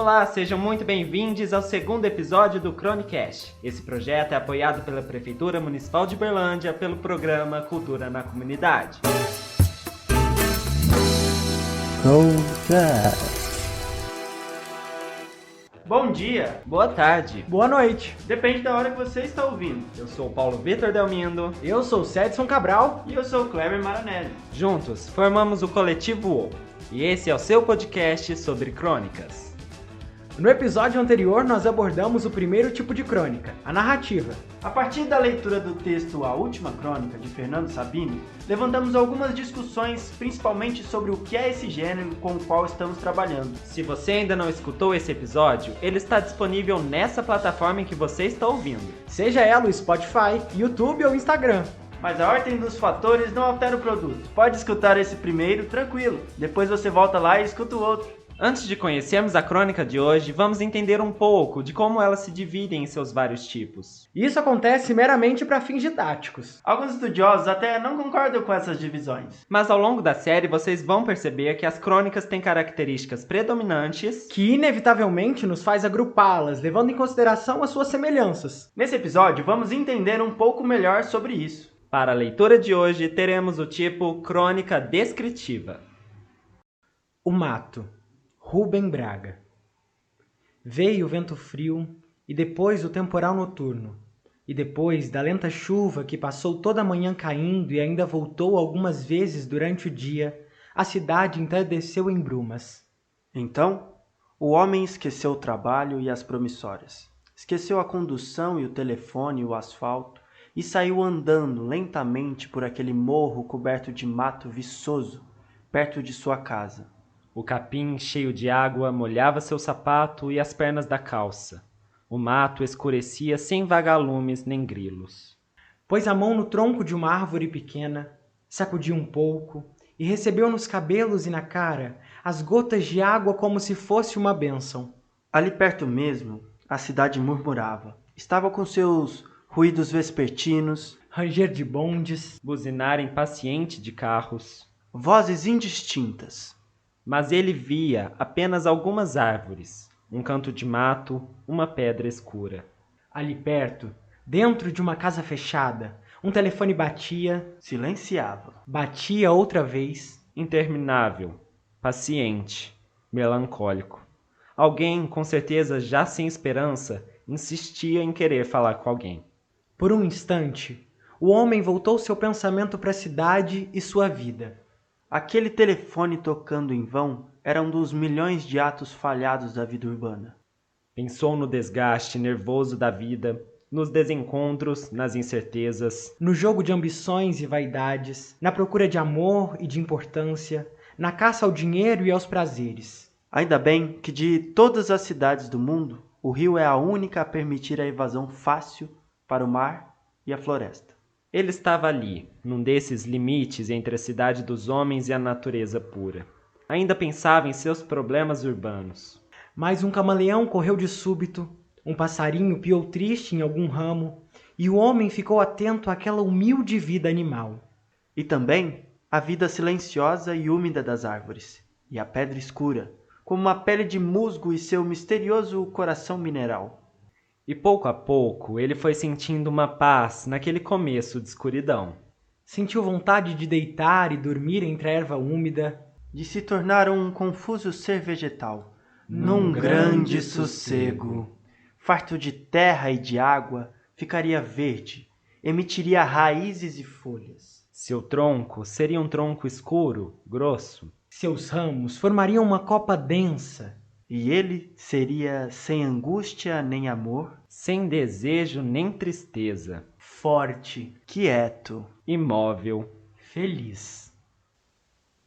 Olá, sejam muito bem-vindos ao segundo episódio do Cronicast. Esse projeto é apoiado pela Prefeitura Municipal de Berlândia pelo programa Cultura na Comunidade. Bom dia, boa tarde, boa noite. Depende da hora que você está ouvindo. Eu sou o Paulo Vitor Delmindo. Eu sou o Cedson Cabral. E eu sou o Kleber Maranelli. Juntos, formamos o Coletivo UOL. E esse é o seu podcast sobre crônicas. No episódio anterior, nós abordamos o primeiro tipo de crônica, a narrativa. A partir da leitura do texto A Última Crônica, de Fernando Sabino, levantamos algumas discussões, principalmente sobre o que é esse gênero com o qual estamos trabalhando. Se você ainda não escutou esse episódio, ele está disponível nessa plataforma em que você está ouvindo. Seja ela o Spotify, YouTube ou Instagram. Mas a ordem dos fatores não altera o produto. Pode escutar esse primeiro tranquilo, depois você volta lá e escuta o outro. Antes de conhecermos a crônica de hoje, vamos entender um pouco de como ela se divide em seus vários tipos. Isso acontece meramente para fins didáticos. Alguns estudiosos até não concordam com essas divisões. Mas ao longo da série vocês vão perceber que as crônicas têm características predominantes que inevitavelmente nos faz agrupá-las, levando em consideração as suas semelhanças. Nesse episódio vamos entender um pouco melhor sobre isso. Para a leitura de hoje teremos o tipo crônica descritiva. O mato. Rubem Braga. Veio o vento frio, e depois o temporal noturno, e depois da lenta chuva que passou toda a manhã caindo e ainda voltou algumas vezes durante o dia, a cidade entardeceu em brumas. Então, o homem esqueceu o trabalho e as promissórias, esqueceu a condução e o telefone e o asfalto, e saiu andando lentamente por aquele morro coberto de mato viçoso, perto de sua casa. O capim, cheio de água, molhava seu sapato e as pernas da calça. O mato escurecia sem vagalumes nem grilos. Pôs a mão no tronco de uma árvore pequena, sacudiu um pouco e recebeu nos cabelos e na cara as gotas de água como se fosse uma bênção. Ali perto mesmo, a cidade murmurava. Estava com seus ruídos vespertinos, ranger de bondes, buzinar impaciente de carros, vozes indistintas. Mas ele via apenas algumas árvores, um canto de mato, uma pedra escura. Ali perto, dentro de uma casa fechada, um telefone batia, silenciava. Batia outra vez, interminável, paciente, melancólico. Alguém, com certeza já sem esperança, insistia em querer falar com alguém. Por um instante, o homem voltou seu pensamento para a cidade e sua vida. Aquele telefone tocando em vão era um dos milhões de atos falhados da vida urbana. Pensou no desgaste nervoso da vida, nos desencontros, nas incertezas, no jogo de ambições e vaidades, na procura de amor e de importância, na caça ao dinheiro e aos prazeres. Ainda bem que de todas as cidades do mundo, o rio é a única a permitir a evasão fácil para o mar e a floresta. Ele estava ali, num desses limites entre a cidade dos homens e a natureza pura. Ainda pensava em seus problemas urbanos. Mas um camaleão correu de súbito, um passarinho piou triste em algum ramo, e o homem ficou atento àquela humilde vida animal. E também a vida silenciosa e úmida das árvores, e a pedra escura, como uma pele de musgo e seu misterioso coração mineral. E pouco a pouco ele foi sentindo uma paz naquele começo de escuridão. Sentiu vontade de deitar e dormir entre a erva úmida, de se tornar um confuso ser vegetal, num grande sossego. Farto de terra e de água, ficaria verde, emitiria raízes e folhas. Seu tronco seria um tronco escuro, grosso. Seus ramos formariam uma copa densa. E ele seria sem angústia nem amor, sem desejo nem tristeza, forte, quieto, imóvel, feliz.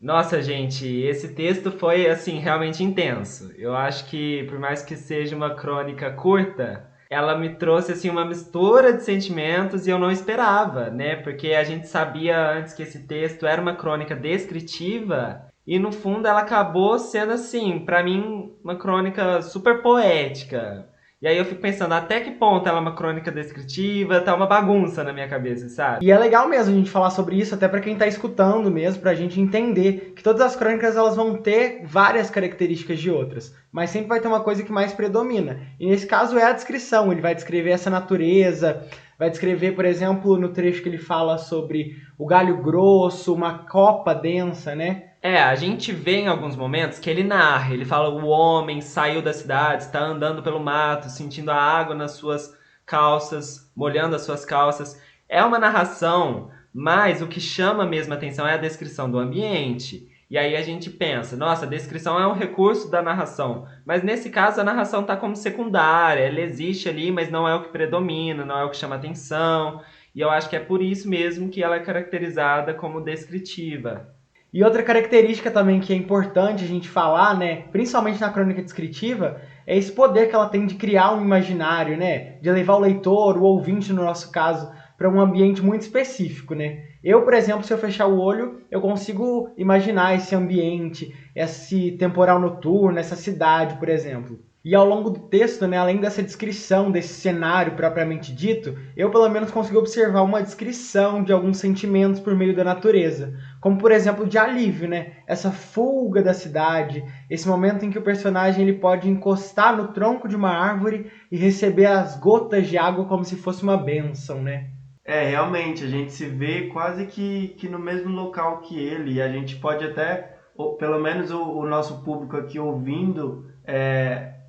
Nossa, gente, esse texto foi, assim, realmente intenso. Eu acho que, por mais que seja uma crônica curta, ela me trouxe, assim, uma mistura de sentimentos e eu não esperava, né? Porque a gente sabia antes que esse texto era uma crônica descritiva. E no fundo ela acabou sendo, assim, pra mim, uma crônica super poética. E aí eu fico pensando, até que ponto ela é uma crônica descritiva, tá uma bagunça na minha cabeça, sabe? E é legal mesmo a gente falar sobre isso, até para quem está escutando mesmo, para a gente entender que todas as crônicas elas vão ter várias características de outras, mas sempre vai ter uma coisa que mais predomina. E nesse caso é a descrição, ele vai descrever essa natureza, vai descrever, por exemplo, no trecho que ele fala sobre o galho grosso, uma copa densa, né? A gente vê em alguns momentos que ele narra, ele fala o homem saiu da cidade, está andando pelo mato, sentindo a água nas suas calças, molhando as suas calças. É uma narração, mas o que chama mesmo a atenção é a descrição do ambiente. E aí a gente pensa, nossa, a descrição é um recurso da narração, mas nesse caso a narração está como secundária, ela existe ali, mas não é o que predomina, não é o que chama atenção. E eu acho que é por isso mesmo que ela é caracterizada como descritiva. E outra característica também que é importante a gente falar, né, principalmente na crônica descritiva, é esse poder que ela tem de criar um imaginário, né, de levar o leitor, o ouvinte no nosso caso, para um ambiente muito específico, né. Eu, por exemplo, se eu fechar o olho, eu consigo imaginar esse ambiente, esse temporal noturno, essa cidade, por exemplo. E ao longo do texto, né, além dessa descrição desse cenário propriamente dito, eu pelo menos consigo observar uma descrição de alguns sentimentos por meio da natureza, como por exemplo de alívio, né? Essa fuga da cidade, esse momento em que o personagem ele pode encostar no tronco de uma árvore e receber as gotas de água como se fosse uma bênção, né? Realmente, a gente se vê quase que no mesmo local que ele, e a gente pode até, ou pelo menos o nosso público aqui ouvindo,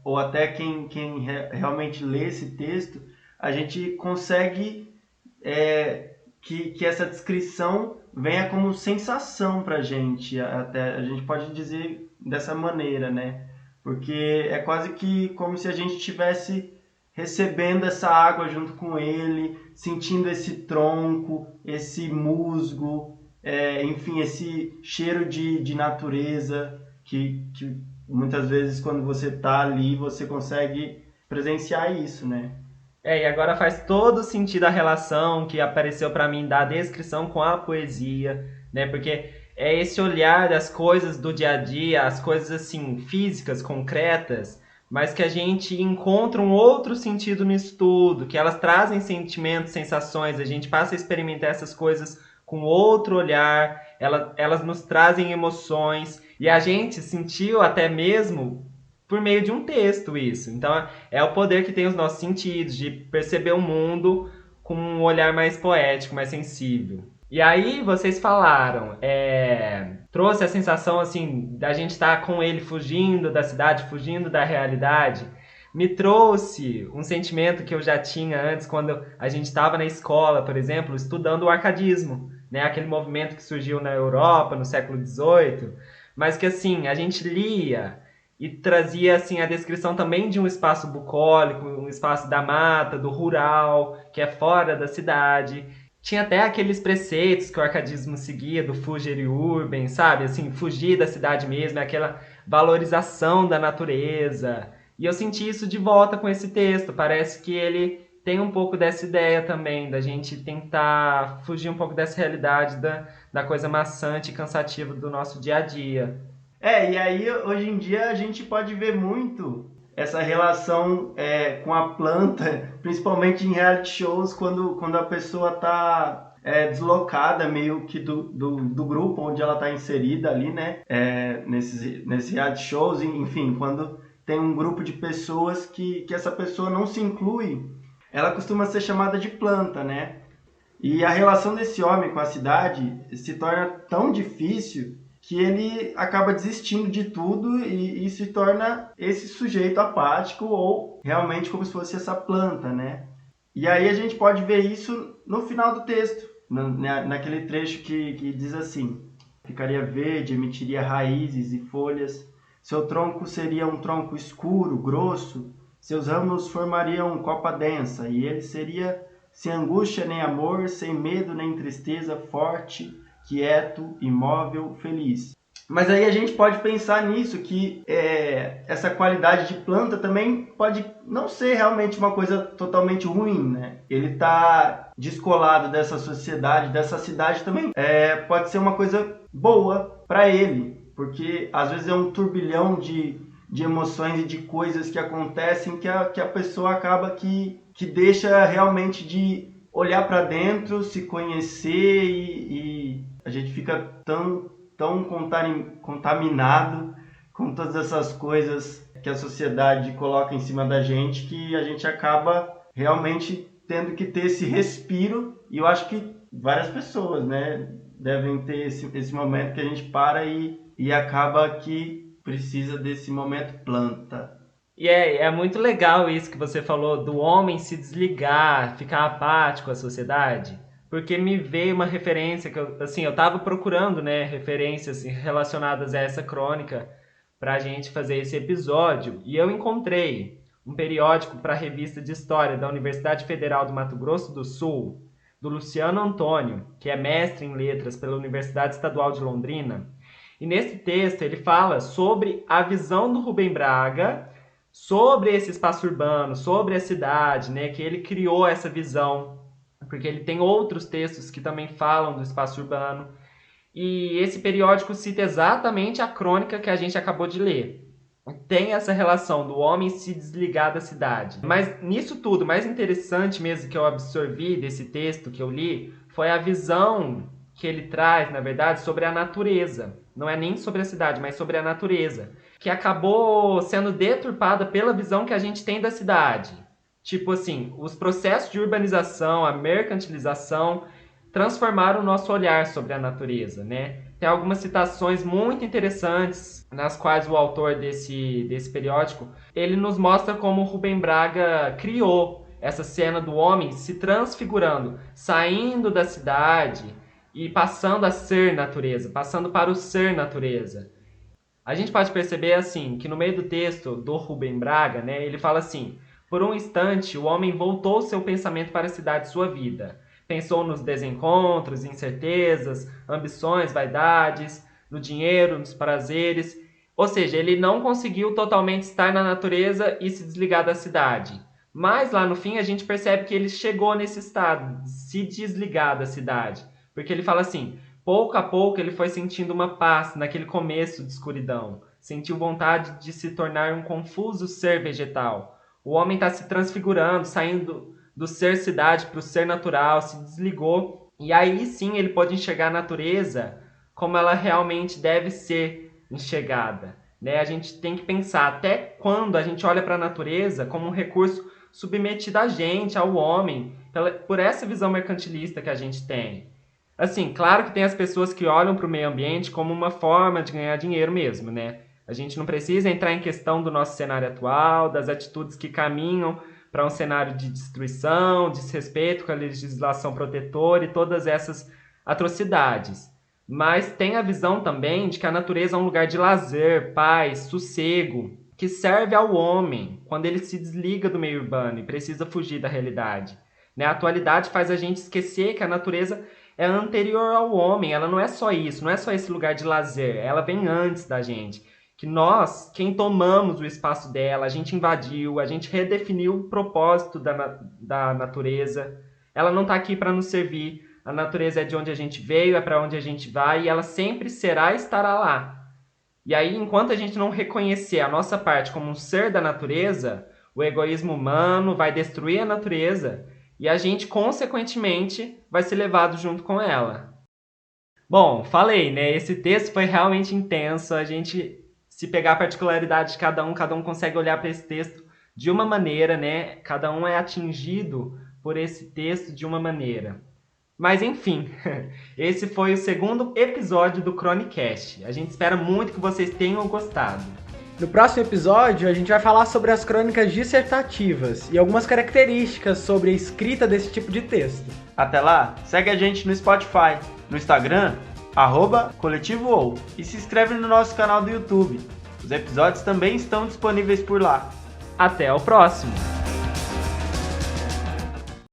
ou até quem realmente lê esse texto, a gente consegue que essa descrição venha como sensação para a gente, até a gente pode dizer dessa maneira, né? Porque é quase que como se a gente estivesse recebendo essa água junto com ele, sentindo esse tronco, esse musgo, enfim, esse cheiro de natureza que muitas vezes quando você está ali você consegue presenciar isso, né? E agora faz todo sentido a relação que apareceu para mim da descrição com a poesia, né? Porque é esse olhar das coisas do dia a dia, as coisas assim físicas, concretas, mas que a gente encontra um outro sentido no estudo, que elas trazem sentimentos, sensações, a gente passa a experimentar essas coisas com outro olhar, elas nos trazem emoções, e a gente sentiu até mesmo por meio de um texto isso. Então é o poder que tem os nossos sentidos, de perceber o mundo com um olhar mais poético, mais sensível. E aí vocês falaram, trouxe a sensação assim da gente estar com ele fugindo da cidade, fugindo da realidade. Me trouxe um sentimento que eu já tinha antes quando a gente estava na escola, por exemplo, estudando o arcadismo, né? Aquele movimento que surgiu na Europa no século XVIII, mas que assim a gente lia e trazia assim a descrição também de um espaço bucólico, um espaço da mata, do rural, que é fora da cidade. Tinha até aqueles preceitos que o arcadismo seguia, do fugere urbem, sabe? Assim, fugir da cidade mesmo, aquela valorização da natureza. E eu senti isso de volta com esse texto. Parece que ele tem um pouco dessa ideia também, da gente tentar fugir um pouco dessa realidade da coisa maçante e cansativa do nosso dia a dia. E aí hoje em dia a gente pode ver muito essa relação com a planta, principalmente em reality shows, quando a pessoa está deslocada meio que do grupo onde ela está inserida ali, né? Nesses reality shows, enfim, quando tem um grupo de pessoas que essa pessoa não se inclui, ela costuma ser chamada de planta, né? E a relação desse homem com a cidade se torna tão difícil que ele acaba desistindo de tudo e se torna esse sujeito apático ou realmente como se fosse essa planta, né? E aí a gente pode ver isso no final do texto, naquele trecho que diz assim: ficaria verde, emitiria raízes e folhas, seu tronco seria um tronco escuro, grosso, seus ramos formariam copa densa, e ele seria sem angústia nem amor, sem medo nem tristeza, forte, quieto, imóvel, feliz. Mas aí a gente pode pensar nisso, que essa qualidade de planta também pode não ser realmente uma coisa totalmente ruim, né? Ele está descolado dessa sociedade, dessa cidade também. Pode ser uma coisa boa para ele, porque às vezes é um turbilhão de de emoções e de coisas que acontecem que a pessoa acaba que deixa realmente de olhar para dentro, se conhecer e a gente fica tão contaminado com todas essas coisas que a sociedade coloca em cima da gente que a gente acaba realmente tendo que ter esse respiro. E eu acho que várias pessoas, né, devem ter esse momento que a gente para e acaba que precisa desse momento planta. E é muito legal isso que você falou do homem se desligar, ficar apático à sociedade, porque me veio uma referência que eu tava procurando, né, referências relacionadas a essa crônica pra gente fazer esse episódio, e eu encontrei um periódico para a revista de História da Universidade Federal do Mato Grosso do Sul, do Luciano Antônio, que é mestre em letras pela Universidade Estadual de Londrina. E nesse texto ele fala sobre a visão do Rubem Braga sobre esse espaço urbano, sobre a cidade, né, que ele criou essa visão, porque ele tem outros textos que também falam do espaço urbano. E esse periódico cita exatamente a crônica que a gente acabou de ler. Tem essa relação do homem se desligar da cidade. Mas nisso tudo, mais interessante mesmo que eu absorvi desse texto que eu li, foi a visão que ele traz, na verdade, sobre a natureza. Não é nem sobre a cidade, mas sobre a natureza, que acabou sendo deturpada pela visão que a gente tem da cidade. Tipo assim, os processos de urbanização, a mercantilização, transformaram o nosso olhar sobre a natureza, né? Tem algumas citações muito interessantes, nas quais o autor desse periódico, ele nos mostra como Rubem Braga criou essa cena do homem se transfigurando, saindo da cidade e passando a ser natureza, passando para o ser natureza. A gente pode perceber assim, que no meio do texto do Rubem Braga, né, ele fala assim: por um instante o homem voltou seu pensamento para a cidade de sua vida. Pensou nos desencontros, incertezas, ambições, vaidades, no dinheiro, nos prazeres. Ou seja, ele não conseguiu totalmente estar na natureza e se desligar da cidade. Mas lá no fim a gente percebe que ele chegou nesse estado, de se desligar da cidade. Porque ele fala assim: pouco a pouco ele foi sentindo uma paz naquele começo de escuridão. Sentiu vontade de se tornar um confuso ser vegetal. O homem está se transfigurando, saindo do ser cidade para o ser natural, se desligou. E aí sim ele pode enxergar a natureza como ela realmente deve ser enxergada, né? A gente tem que pensar até quando a gente olha para a natureza como um recurso submetido a gente, ao homem, por essa visão mercantilista que a gente tem. Assim, claro que tem as pessoas que olham para o meio ambiente como uma forma de ganhar dinheiro mesmo, né? A gente não precisa entrar em questão do nosso cenário atual, das atitudes que caminham para um cenário de destruição, desrespeito com a legislação protetora e todas essas atrocidades. Mas tem a visão também de que a natureza é um lugar de lazer, paz, sossego, que serve ao homem quando ele se desliga do meio urbano e precisa fugir da realidade. Né? A atualidade faz a gente esquecer que a natureza é anterior ao homem, ela não é só isso, não é só esse lugar de lazer, ela vem antes da gente. Que nós, quem tomamos o espaço dela, a gente invadiu, a gente redefiniu o propósito da natureza. Ela não está aqui para nos servir. A natureza é de onde a gente veio, é para onde a gente vai, e ela sempre será e estará lá. E aí, enquanto a gente não reconhecer a nossa parte como um ser da natureza, o egoísmo humano vai destruir a natureza e a gente, consequentemente, vai ser levado junto com ela. Bom, falei, né? Esse texto foi realmente intenso. A gente, se pegar a particularidade de cada um consegue olhar para esse texto de uma maneira, né? Cada um é atingido por esse texto de uma maneira. Mas enfim, esse foi o segundo episódio do Chronicast. A gente espera muito que vocês tenham gostado. No próximo episódio, a gente vai falar sobre as crônicas dissertativas e algumas características sobre a escrita desse tipo de texto. Até lá, segue a gente no Spotify, no Instagram, @coletivoou, e se inscreve no nosso canal do YouTube. Os episódios também estão disponíveis por lá. Até o próximo!